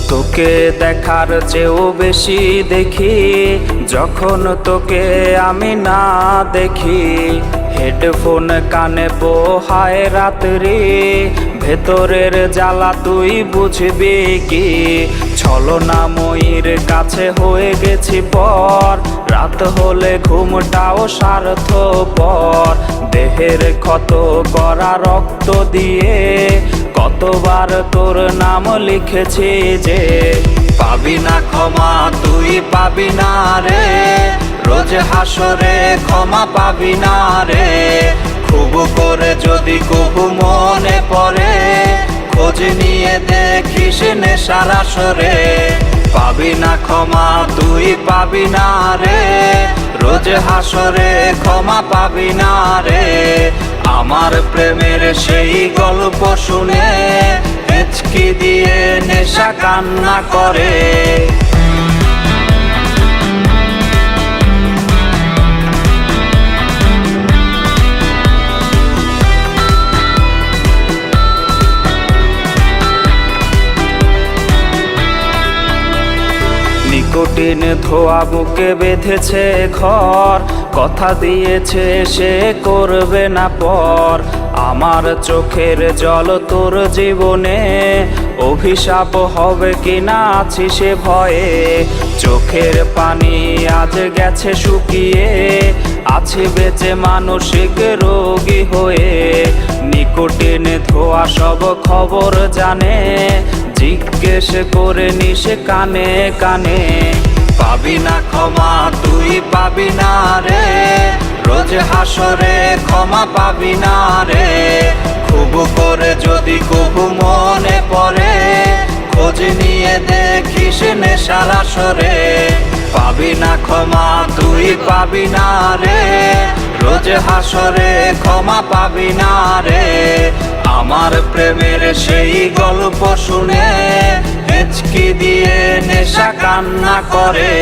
তোকে দেখার চেয়েও বেশি দেখি যখন তোকে আমি না দেখি। হেডফোন কানে পোহায় রাত্রি, ভেতরের জ্বালা তুই বুঝবি কি। ছলনাময়ীর কাছে হয়ে গেছি পর, রাত হলে ঘুমটাও স্বার্থপর। দেহের ক্ষত করা রক্ত দিয়ে কতবার তোর নাম লিখেছি যে, পাবি না ক্ষমা তুই পাবি না রে, রোজ হাসরে ক্ষমা পাবি না রে। খুব করে যদি কবু মনে পড়ে, খোঁজ নিয়ে দেখিস নেশার আসরে। পাবি না ক্ষমা তুই পাবি না রে, রোজ হাসরে ক্ষমা পাবি না রে। আমার প্রেমের সেই গল্প শুনে হেঁচকি দিয়ে নেশা কান্না করে। নিকোটিন ধোয়া বুকে বেঁধেছে ঘর, কথা দিয়েছে সে করবে না পর। আমার চোখের জল তোর জীবনে অভিশাপ হবে কিনা আছি সে ভয়ে। চোখের পানি আজ গেছে শুকিয়ে, আছে বেঁচে মানসিক রোগী হয়ে। নিকোটিন ধোয়া সব খবর জানে, জিজ্ঞেস করে নিস কানে কানে। পাবি না ক্ষমা তুই পাবি না রে, রোজ হাসরে ক্ষমা পাবি না রে। খুব করে যদি কবু মনে পড়ে, খোঁজ নিয়ে দেখিস নেশার আসরে। পাবি না ক্ষমা তুই পাবি না রে, রোজ হাসরে ক্ষমা পাবি না রে। আমার প্রেমের সেই গল্প শুনে হেঁচকি দিয়ে নেশা কান্না করে।